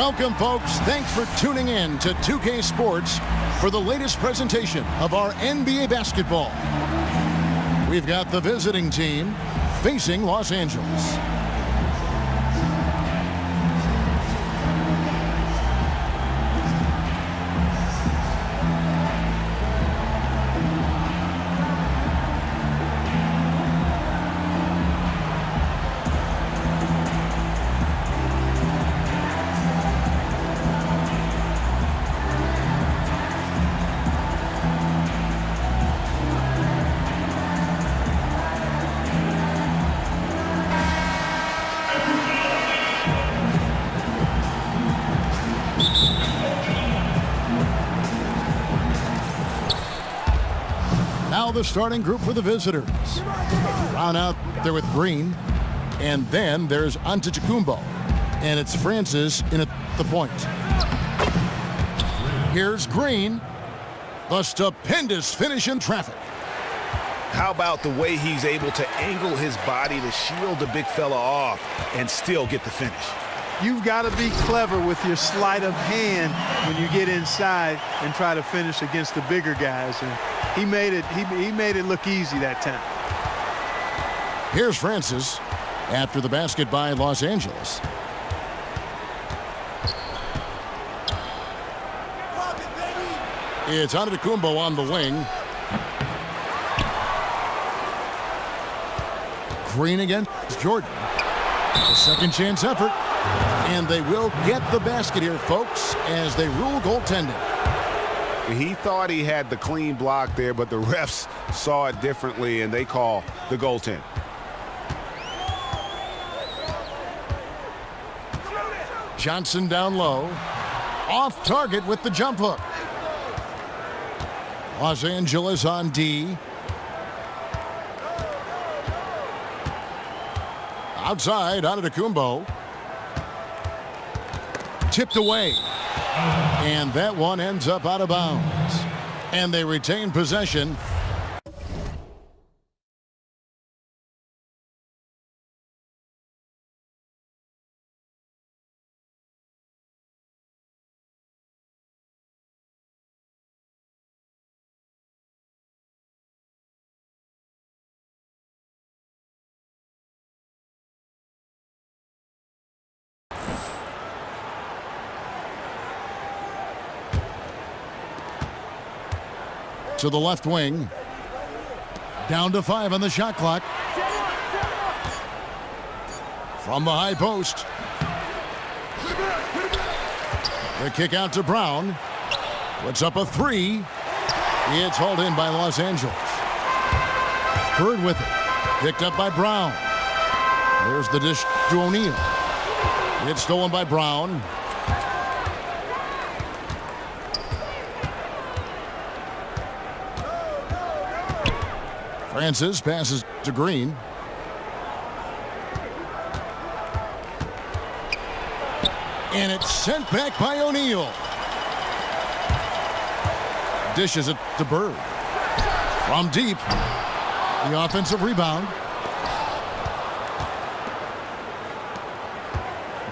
Welcome, folks. Thanks for tuning in to 2K Sports for the latest presentation of our NBA basketball. We've got the visiting team facing Los Angeles. Now the starting group for the visitors. Brown out there with Green. And then there's Antetokounmpo. And it's Francis in at the point. Here's Green. The stupendous finish in traffic. How about the way he's able to angle his body to shield the big fella off and still get the finish? You've got to be clever with your sleight of hand when you get inside and try to finish against the bigger guys. And he made it look easy that time. Here's Francis after the basket by Los Angeles. It's Antetokounmpo on the wing. Green again. Jordan. A second chance effort. And they will get the basket here, folks, as they rule goaltending. He thought he had the clean block there, but the refs saw it differently, and they call the goaltend. Johnson down low. Off target with the jump hook. Los Angeles on D. Outside, Antetokounmpo. Tipped away. And that one ends up out of bounds. And they retain possession. To the left wing. Down to 5 on the shot clock. From the high post. The kick out to Brown. Puts up a 3. It's hauled in by Los Angeles. Bird with it. Picked up by Brown. There's the dish to O'Neal. It's stolen by Brown. Francis passes to Green. And it's sent back by O'Neal. Dishes it to Bird. From deep. The offensive rebound.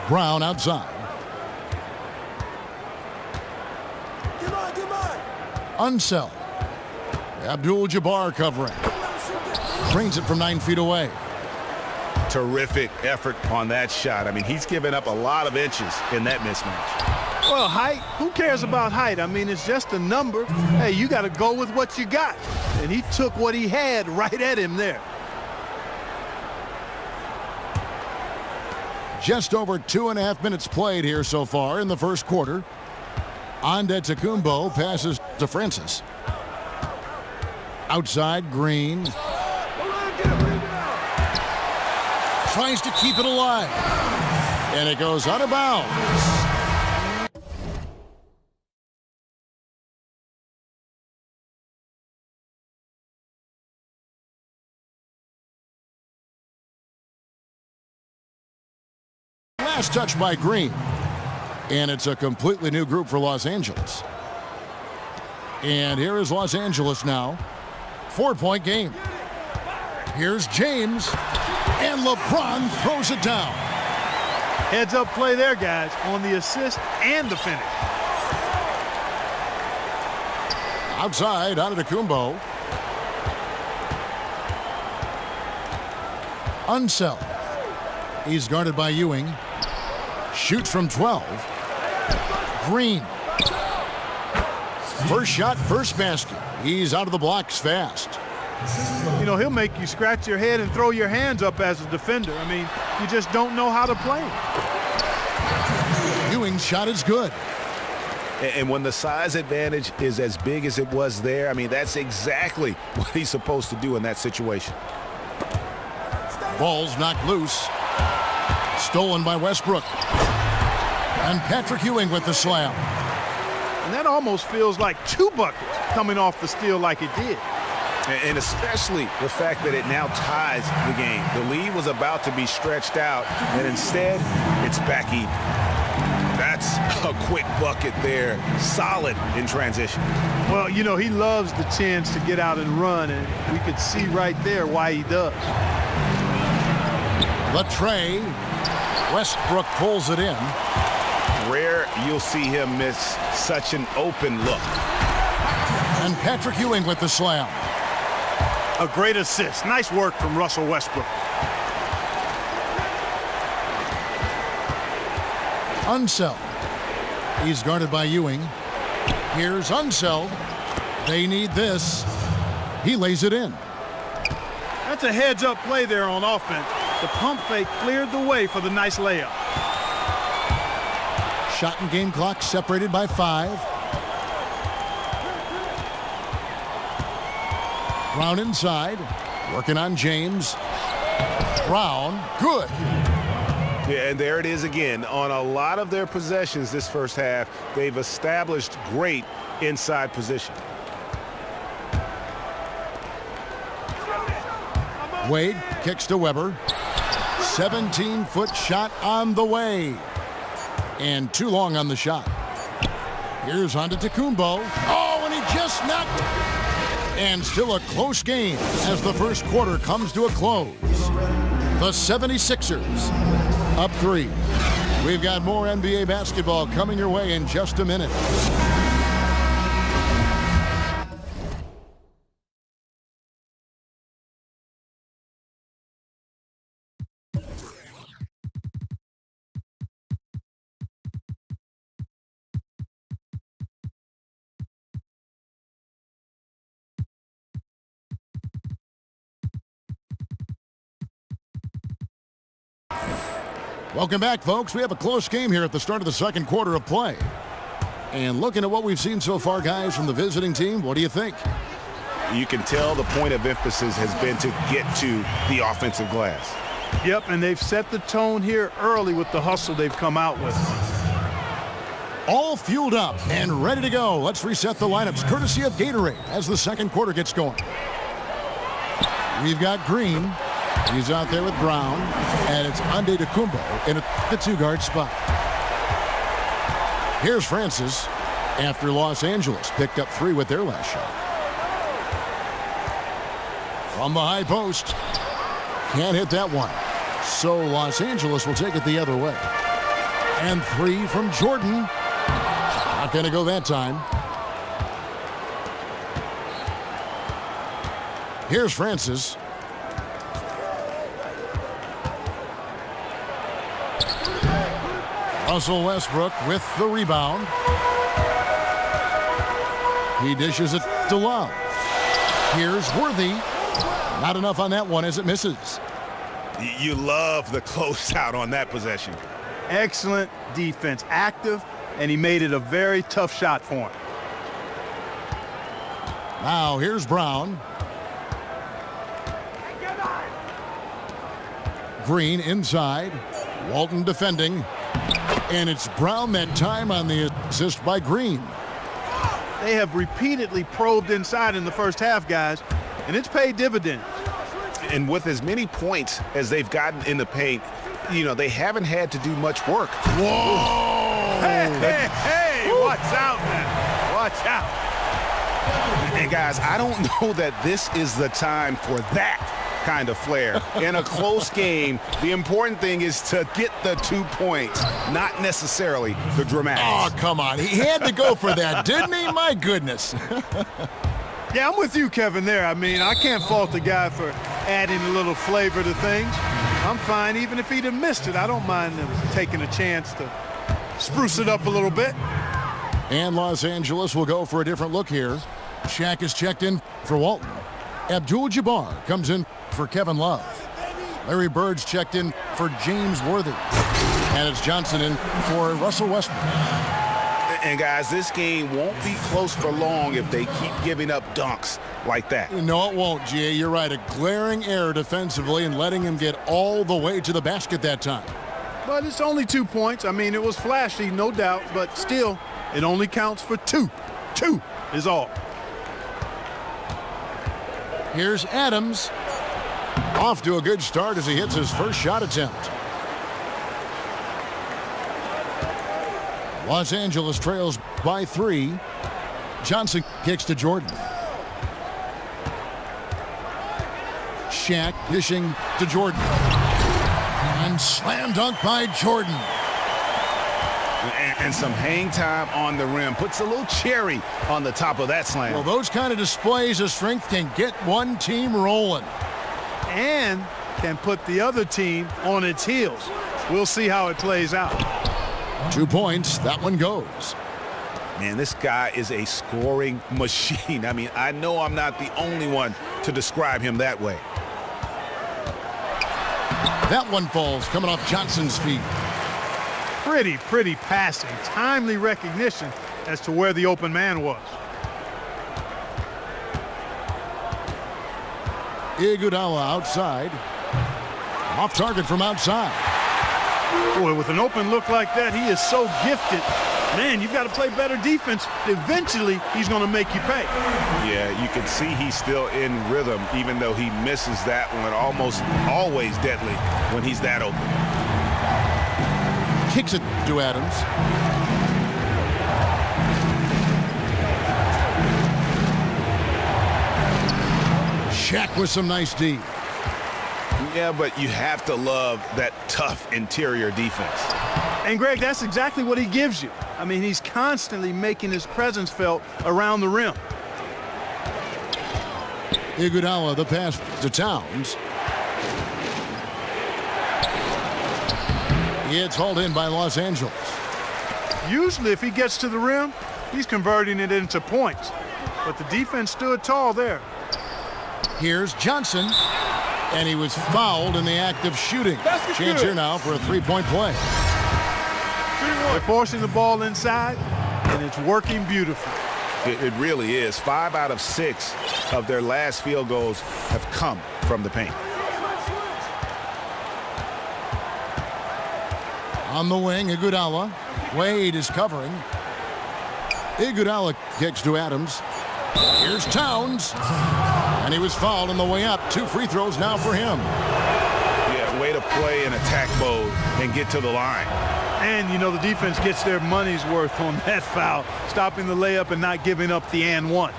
Brown outside. Unseld. Abdul-Jabbar covering. Brings it from 9 feet away. Terrific effort on that shot. I mean, he's given up a lot of inches in that mismatch. Well, height, who cares about height? I mean, it's just a number. Hey, you got to go with what you got. And he took what he had right at him there. Just over 2.5 minutes played here so far in the first quarter. Antetokounmpo passes to Francis. Outside, Green. Tries to keep it alive. And it goes out of bounds. Last touch by Green. And it's a completely new group for Los Angeles. And here is Los Angeles now. 4-point game. Here's James. And LeBron throws it down. Heads-up play there, guys, on the assist and the finish. Outside, Antetokounmpo. Unseld. He's guarded by Ewing. Shoots from 12. Green. First shot, first basket. He's out of the blocks fast. You know, he'll make you scratch your head and throw your hands up as a defender. I mean, you just don't know how to play him. Ewing's shot is good. And when the size advantage is as big as it was there, I mean, that's exactly what he's supposed to do in that situation. Ball's knocked loose. Stolen by Westbrook. And Patrick Ewing with the slam. And that almost feels like 2 buckets coming off the steal like it did. And especially the fact that it now ties the game. The lead was about to be stretched out, and instead, it's back even. That's a quick bucket there. Solid in transition. Well, you know, he loves the chance to get out and run, and we could see right there why he does. The tray. Westbrook pulls it in. Rare you'll see him miss such an open look. And Patrick Ewing with the slam. A great assist. Nice work from Russell Westbrook. Unseld. He's guarded by Ewing. Here's Unseld. They need this. He lays it in. That's a heads-up play there on offense. The pump fake cleared the way for the nice layup. Shot and game clock separated by 5. Brown inside. Working on James. Brown. Good. Yeah, and there it is again. On a lot of their possessions this first half, they've established great inside position. Wade kicks to Weber. 17-foot shot on the way. And too long on the shot. Here's Antetokounmpo. Oh, and he just knocked it. And still a close game as the first quarter comes to a close. The 76ers up 3. We've got more NBA basketball coming your way in just a minute. Welcome back, folks. We have a close game here at the start of the second quarter of play. And looking at what we've seen so far, guys, from the visiting team, what do you think? You can tell the point of emphasis has been to get to the offensive glass. Yep, and they've set the tone here early with the hustle they've come out with. All fueled up and ready to go. Let's reset the lineups courtesy of Gatorade as the second quarter gets going. We've got Green. He's out there with Brown, and it's Antetokounmpo in the 2-guard spot. Here's Francis after Los Angeles picked up 3 with their last shot. From the high post. Can't hit that one. So Los Angeles will take it the other way. And 3 from Jordan. Not going to go that time. Here's Francis. Russell Westbrook with the rebound. He dishes it to Love. Here's Worthy. Not enough on that one as it misses. You love the closeout on that possession. Excellent defense, active, and he made it a very tough shot for him. Now here's Brown. Green inside. Walton defending. And it's Brown that time on the assist by Green. They have repeatedly probed inside in the first half, guys, and it's paid dividends. And with as many points as they've gotten in the paint, you know, they haven't had to do much work. Whoa! Hey, watch out, man. Watch out. And guys, I don't know that this is the time for that. kind of flair. In a close game, the important thing is to get the 2 points, not necessarily the dramatics. Oh, come on. He had to go for that, didn't he? My goodness. Yeah, I'm with you, Kevin, there. I mean, I can't fault the guy for adding a little flavor to things. I'm fine even if he'd have missed it. I don't mind them taking a chance to spruce it up a little bit. And Los Angeles will go for a different look here. Shaq is checked in for Walton. Abdul-Jabbar comes in for Kevin Love. Larry Bird's checked in for James Worthy. And it's Johnson in for Russell Westbrook. And guys, this game won't be close for long if they keep giving up dunks like that. No, it won't, G.A. You're right. A glaring error defensively and letting him get all the way to the basket that time. But it's only 2 points. I mean, it was flashy, no doubt, but still, it only counts for 2. 2 is all. Here's Adams. Off to a good start as he hits his first shot attempt. Los Angeles trails by 3. Johnson kicks to Jordan. Shaq dishing to Jordan. And slam dunk by Jordan. And some hang time on the rim. Puts a little cherry on the top of that slam. Well, those kind of displays of strength can get one team rolling. And can put the other team on its heels. We'll see how it plays out. 2 points. That one goes. Man, this guy is a scoring machine. I mean, I know I'm not the only one to describe him that way. That one falls coming off Johnson's feet. Pretty passing. Timely recognition as to where the open man was. Iguodala outside. Off target from outside. Boy, with an open look like that, he is so gifted. Man, you've got to play better defense. Eventually, he's going to make you pay. Yeah, you can see he's still in rhythm, even though he misses that one. Almost always deadly when he's that open. Kicks it to Adams. Shaq with some nice D. Yeah, but you have to love that tough interior defense. And, Greg, that's exactly what he gives you. I mean, he's constantly making his presence felt around the rim. Iguodala, the pass to Towns. It's hauled in by Los Angeles. Usually, if he gets to the rim, he's converting it into points. But the defense stood tall there. Here's Johnson. And he was fouled in the act of shooting. Chance here now for a three-point play. They're forcing the ball inside, and it's working beautifully. It really is. 5 out of 6 of their last field goals have come from the paint. On the wing, Iguodala. Wade is covering. Iguodala kicks to Adams. Here's Towns. And he was fouled on the way up. 2 free throws now for him. Yeah, way to play in attack mode and get to the line. And, you know, the defense gets their money's worth on that foul, stopping the layup and not giving up the and one.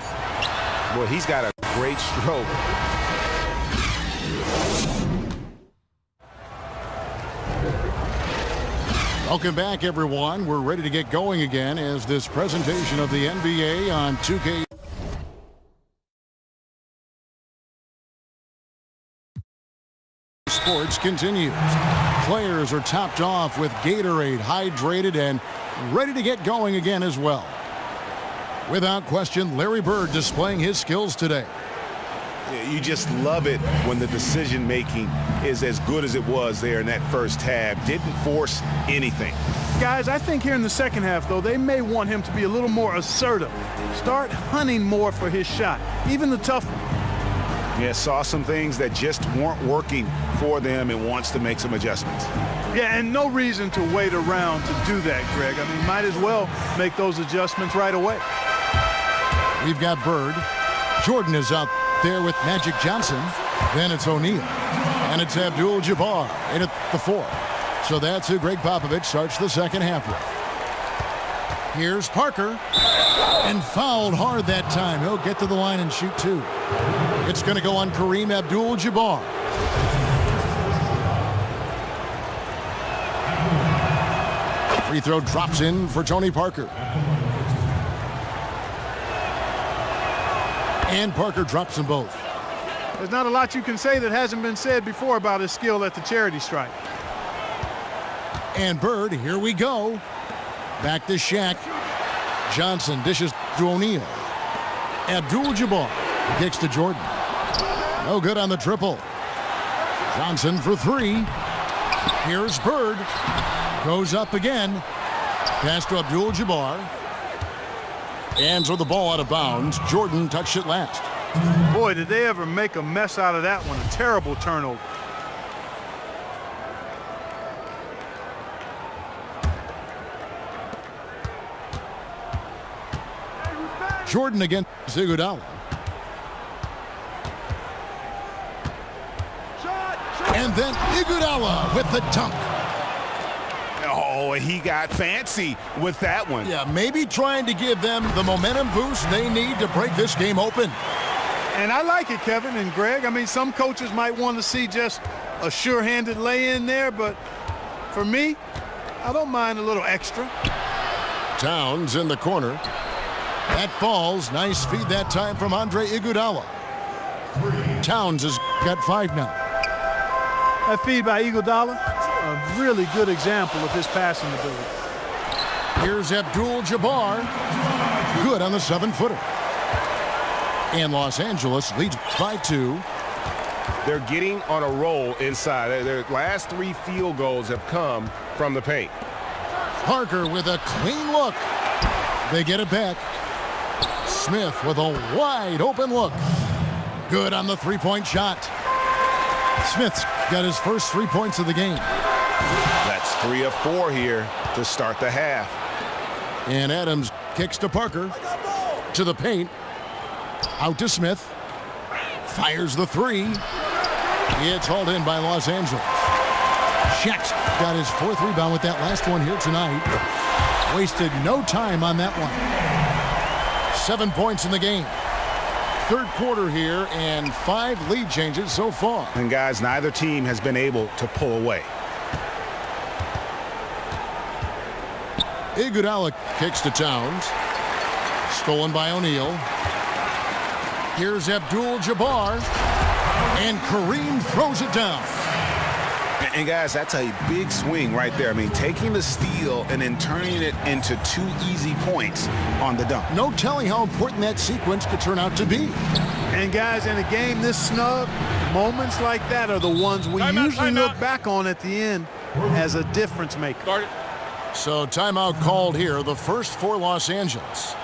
Boy, he's got a great stroke. Welcome back, everyone. We're ready to get going again as this presentation of the NBA on 2K Sports continues. Players are topped off with Gatorade, hydrated, and ready to get going again as well. Without question, Larry Bird displaying his skills today. You just love it when the decision-making is as good as it was there in that first half. Didn't force anything. Guys, I think here in the second half, though, they may want him to be a little more assertive. Start hunting more for his shot, even the tough one. Yeah, saw some things that just weren't working for them and wants to make some adjustments. Yeah, and no reason to wait around to do that, Greg. I mean, might as well make those adjustments right away. We've got Bird. Jordan is out there with Magic Johnson. Then it's O'Neal. And it's Abdul-Jabbar in at the 4. So that's who Greg Popovich starts the second half with. Here's Parker. And fouled hard that time. He'll get to the line and shoot two. It's going to go on Kareem Abdul-Jabbar. Free throw drops in for Tony Parker. And Parker drops them both. There's not a lot you can say that hasn't been said before about his skill at the charity stripe. And Bird, here we go. Back to Shaq. Johnson dishes to O'Neal. Abdul-Jabbar kicks to Jordan. No good on the triple. Johnson for three. Here's Bird. Goes up again. Pass to Abdul-Jabbar. And throw the ball out of bounds. Jordan touched it last. Boy, did they ever make a mess out of that one. A terrible turnover. Jordan against Iguodala. And then Iguodala with the dunk. Oh, he got fancy with that one. Yeah, maybe trying to give them the momentum boost they need to break this game open. And I like it, Kevin and Greg. I mean, some coaches might want to see just a sure-handed lay-in there, but for me, I don't mind a little extra. Towns in the corner. That falls. Nice feed that time from Andre Iguodala. Towns has got 5 now. That feed by Iguodala, a really good example of his passing ability. Here's Abdul-Jabbar. Good on the 7-footer. And Los Angeles leads by 2. They're getting on a roll inside. Their last 3 field goals have come from the paint. Parker with a clean look. They get it back. Smith with a wide open look. Good on the 3-point shot. Smith's got his first 3 points of the game. That's 3 of 4 here to start the half. And Adams kicks to Parker. To the paint. Out to Smith. Fires the 3. It's hauled in by Los Angeles. Shaq's got his 4th rebound with that last one here tonight. Wasted no time on that one. 7 points in the game. 3rd quarter here and 5 lead changes so far. And guys, neither team has been able to pull away. Iguodala kicks to Towns. Stolen by O'Neal. Here's Abdul-Jabbar. And Kareem throws it down. And guys, that's a big swing right there. I mean, taking the steal and then turning it into 2 easy points on the dunk. No telling how important that sequence could turn out to be. And guys, in a game this snug, moments like that are the ones we usually look back on at the end as a difference maker. So timeout called here, the first for Los Angeles.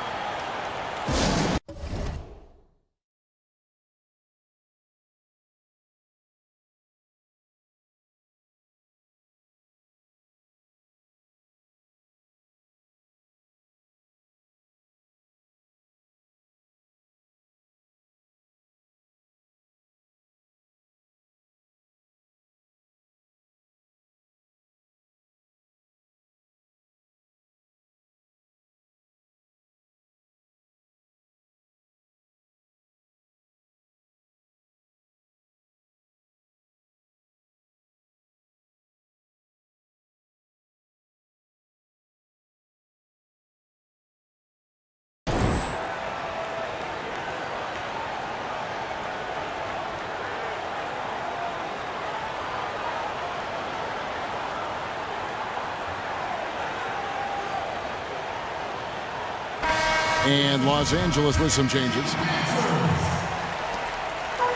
And Los Angeles with some changes.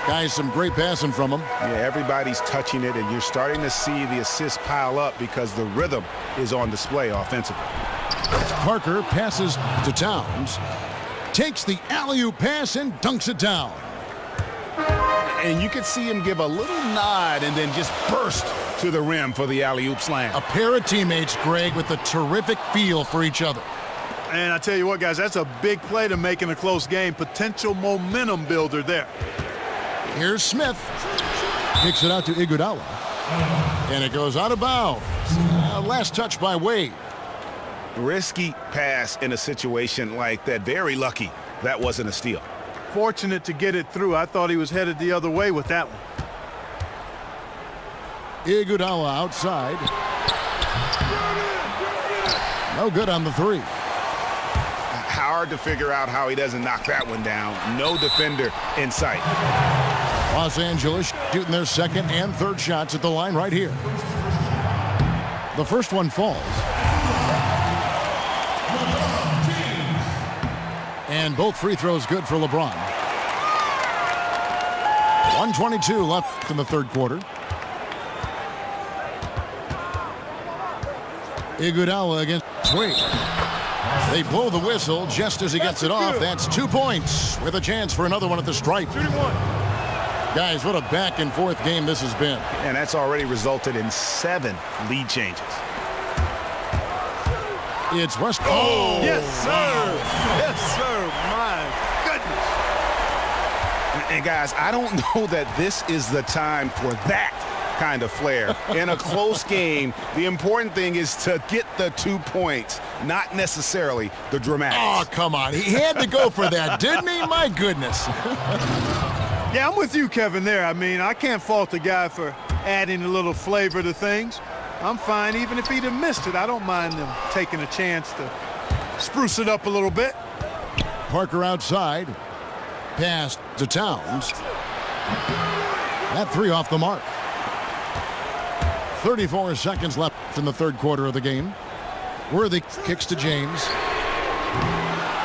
Guys, some great passing from them. Yeah, everybody's touching it, and you're starting to see the assists pile up because the rhythm is on display offensively. Parker passes to Towns. Takes the alley-oop pass and dunks it down. And you could see him give a little nod and then just burst to the rim for the alley-oop slam. A pair of teammates, Greg, with a terrific feel for each other. And I tell you what, guys, that's a big play to make in a close game. Potential momentum builder there. Here's Smith. Kicks it out to Iguodala. And it goes out of bounds. Last touch by Wade. Risky pass in a situation like that. Very lucky that wasn't a steal. Fortunate to get it through. I thought he was headed the other way with that one. Iguodala outside. No good on the three. Hard to figure out how he doesn't knock that one down. No defender in sight. Los Angeles shooting their second and third shots at the line right here. The first one falls. And both free throws good for LeBron. 1:22 left in the third quarter. Iguodala against Sweet. They blow the whistle just as he gets it off. That's 2 points with a chance for another one at the stripe. Guys, what a back and forth game this has been. And that's already resulted in 7 lead changes. It's West. Oh, yes, sir. Yes, sir. My goodness. And guys, I don't know that this is the time for that kind of flair. In a close game, the important thing is to get the 2 points, not necessarily the dramatics. Oh, come on. He had to go for that, didn't he? My goodness. Yeah, I'm with you, Kevin, there. I mean, I can't fault the guy for adding a little flavor to things. I'm fine. Even if he'd have missed it, I don't mind them taking a chance to spruce it up a little bit. Parker outside. Pass to Towns. That three off the mark. 34 seconds left in the third quarter of the game. Worthy kicks to James.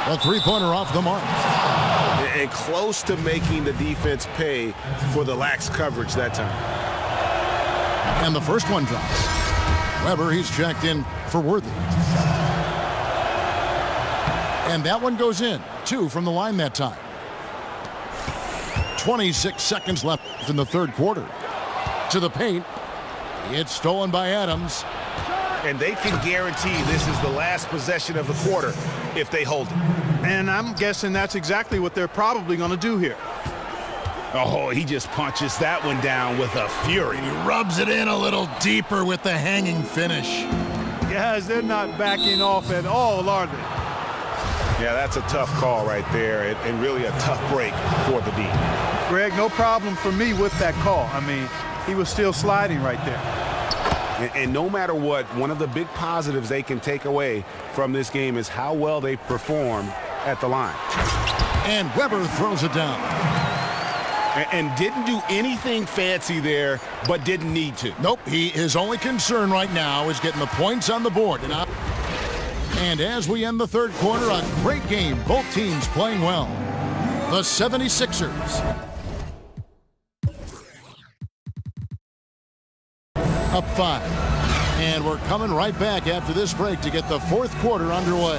A three-pointer off the mark. And close to making the defense pay for the lax coverage that time. And the first one drops. Weber, he's checked in for Worthy. And that one goes in. 2 from the line that time. 26 seconds left in the third quarter. To the paint. It's stolen by Adams. And they can guarantee this is the last possession of the quarter if they hold it. And I'm guessing that's exactly what they're probably going to do here. Oh, he just punches that one down with a fury. He rubs it in a little deeper with the hanging finish. Guys, they're not backing off at all, are they? Yeah, that's a tough call right there, and really a tough break for the D. Greg, no problem for me with that call. I mean, he was still sliding right there. And no matter what, one of the big positives they can take away from this game is how well they performed at the line. And Weber throws it down. And didn't do anything fancy there, but didn't need to. Nope, his only concern right now is getting the points on the board. And as we end the third quarter, a great game. Both teams playing well. The 76ers up 5. And we're coming right back after this break to get the fourth quarter underway.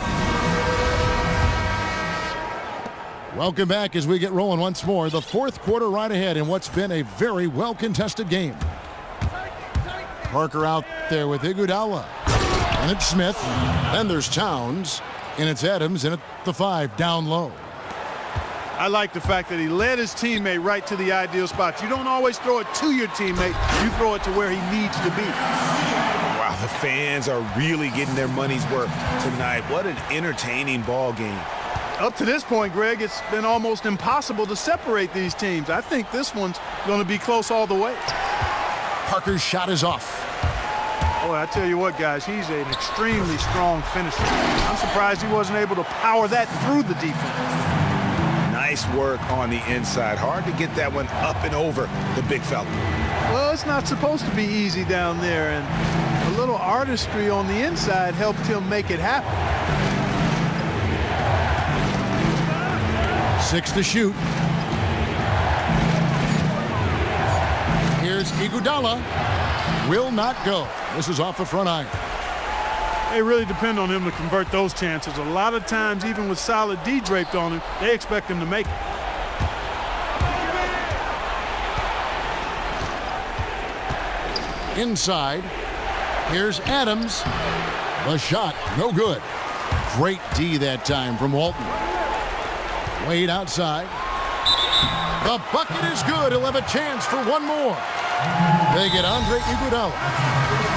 Welcome back as we get rolling once more. The fourth quarter right ahead in what's been a very well-contested game. Parker out there with Iguodala. And it's Smith. Then there's Towns. And it's Adams in at the 5 down low. I like the fact that he led his teammate right to the ideal spot. You don't always throw it to your teammate. You throw it to where he needs to be. Wow, the fans are really getting their money's worth tonight. What an entertaining ball game. Up to this point, Greg, it's been almost impossible to separate these teams. I think this one's going to be close all the way. Parker's shot is off. Boy, I tell you what, guys, he's an extremely strong finisher. I'm surprised he wasn't able to power that through the defense. Nice work on the inside. Hard to get that one up and over the big fella. Well, it's not supposed to be easy down there, and a little artistry on the inside helped him make it happen. 6 to shoot. Here's Iguodala. Will not go. This is off the front iron. They really depend on him to convert those chances. A lot of times, even with solid D draped on him, they expect him to make it. Inside. Here's Adams. The shot, no good. Great D that time from Walton. Wade outside. The bucket is good. He'll have a chance for one more. They get Andre Iguodala.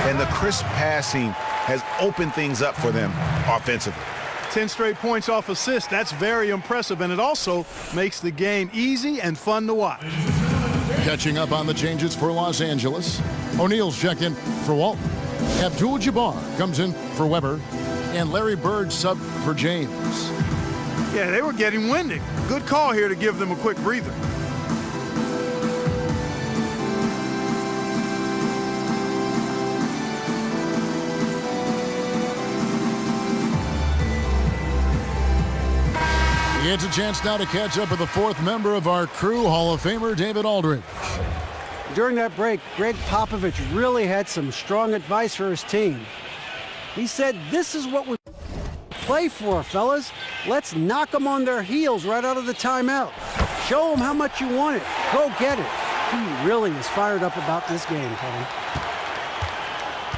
And the crisp passing has opened things up for them offensively. 10 straight points off assists. That's very impressive, and it also makes the game easy and fun to watch. Catching up on the changes for Los Angeles. O'Neal's checked in for Walton. Abdul-Jabbar comes in for Weber. And Larry Bird subbed for James. Yeah, they were getting winded. Good call here to give them a quick breather. He gets a chance now to catch up with the fourth member of our crew, Hall of Famer David Aldridge. During that break, Greg Popovich really had some strong advice for his team. He said, "This is what we play for, fellas. Let's knock them on their heels right out of the timeout. Show them how much you want it. Go get it." He really is fired up about this game, Kevin.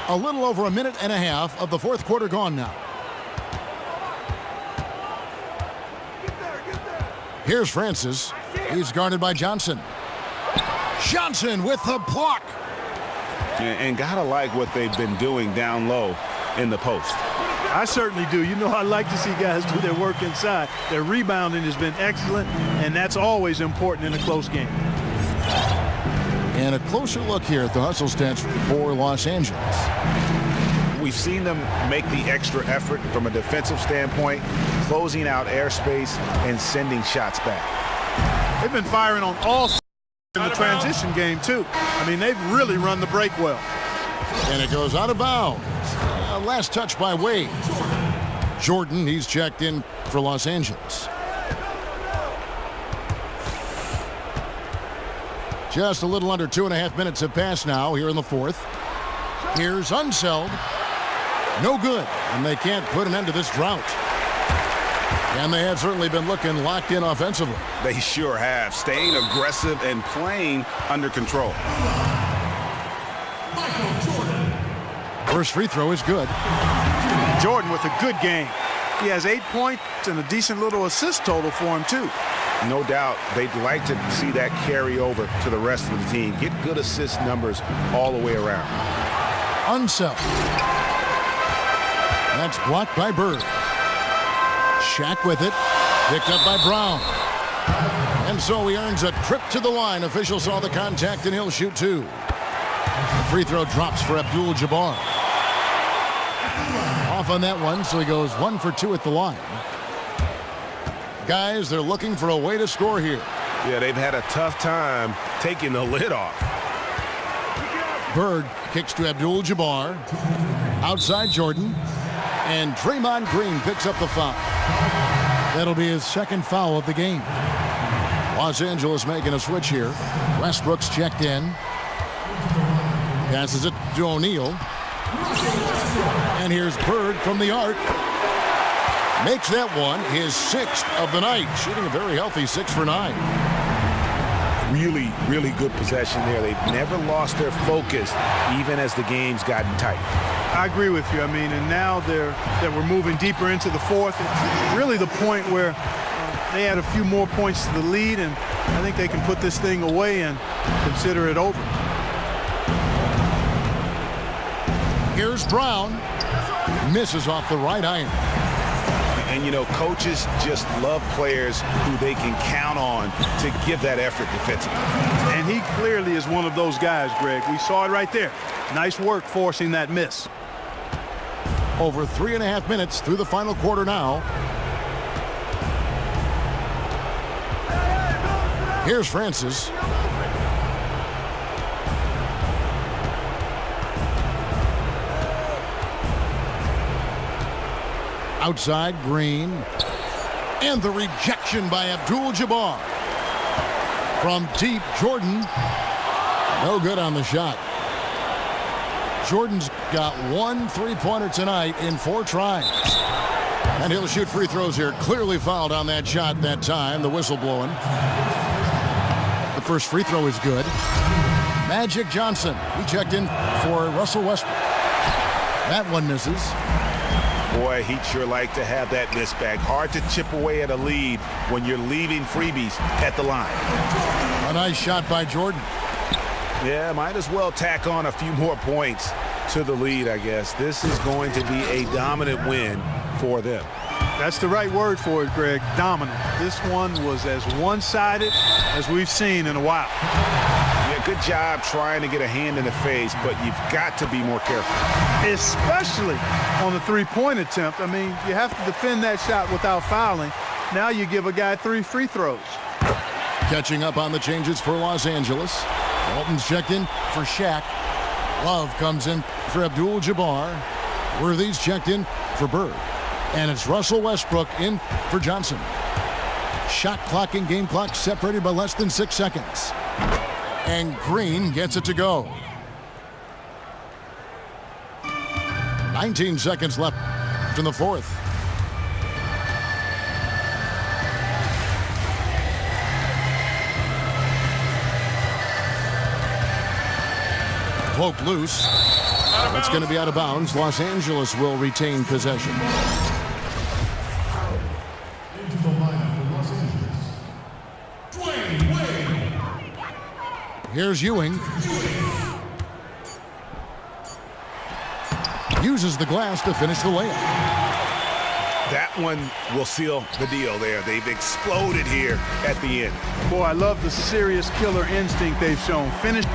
A little over a minute and a half of the fourth quarter gone now. Here's Francis. He's guarded by Johnson. Johnson with the block. And gotta like what they've been doing down low in the post. I certainly do. You know, I like to see guys do their work inside. Their rebounding has been excellent, and that's always important in a close game. And a closer look here at the hustle stats for Los Angeles. We've seen them make the extra effort from a defensive standpoint, closing out airspace and sending shots back. They've been firing on all sides in the transition game, too. I mean, they've really run the break well. And it goes out of bounds. Last touch by Wade. Jordan, he's checked in for Los Angeles. Just a little under 2.5 minutes have passed now here in the fourth. Here's Unseld. No good, and they can't put an end to this drought. And they have certainly been looking locked in offensively. They sure have, staying aggressive and playing under control. First free throw is good. Jordan with a good game. He has 8 points and a decent little assist total for him, too. No doubt they'd like to see that carry over to the rest of the team. Get good assist numbers all the way around. Unseld. That's blocked by Bird. Shaq with it. Picked up by Brown. And so he earns a trip to the line. Officials saw the contact, and he'll shoot two. The free throw drops for Abdul-Jabbar. Off on that one, so he goes 1 for 2 at the line. Guys, they're looking for a way to score here. Yeah, they've had a tough time taking the lid off. Bird kicks to Abdul-Jabbar. Outside Jordan. And Draymond Green picks up the foul. That'll be his second foul of the game. Los Angeles making a switch here. Westbrook's checked in. Passes it to O'Neal. And here's Bird from the arc. Makes that one his 6th of the night. Shooting a very healthy 6 for 9. Really, really good possession there. They've never lost their focus, even as the game's gotten tight. I agree with you. I mean, and now that we're moving deeper into the fourth, it's really the point where they add a few more points to the lead, and I think they can put this thing away and consider it over. Here's Brown. Misses off the right iron. And, you know, coaches just love players who they can count on to give that effort defensively. And he clearly is one of those guys, Greg. We saw it right there. Nice work forcing that miss. Over 3.5 minutes through the final quarter now. Here's Francis. Outside, Green. And the rejection by Abdul-Jabbar. From deep, Jordan. No good on the shot. Jordan's got 1 3-pointer tonight in 4 tries. And he'll shoot free throws here. Clearly fouled on that shot that time. The whistle blowing. The first free throw is good. Magic Johnson. He checked in for Russell Westbrook. That one misses. Boy, he'd sure like to have that miss back. Hard to chip away at a lead when you're leaving freebies at the line. A nice shot by Jordan. Yeah, might as well tack on a few more points. to the lead, I guess. This is going to be a dominant win for them. That's the right word for it, Greg. Dominant. This one was as one-sided as we've seen in a while. Yeah, good job trying to get a hand in the face, but you've got to be more careful. Especially on the three-point attempt. I mean, you have to defend that shot without fouling. Now you give a guy 3 free throws. Catching up on the changes for Los Angeles. Walton's checked in for Shaq. Love comes in for Abdul-Jabbar. Worthy's checked in for Bird. And it's Russell Westbrook in for Johnson. Shot clock and game clock separated by less than 6 seconds. And Green gets it to go. 19 seconds left in the fourth. Poke loose. It's going to be out of bounds. Los Angeles will retain possession. Into the lineup for Los Angeles, Dwayne. Here's Ewing. Uses the glass to finish the layup. That one will seal the deal there. They've exploded here at the end. Boy, I love the serious killer instinct they've shown. Finish.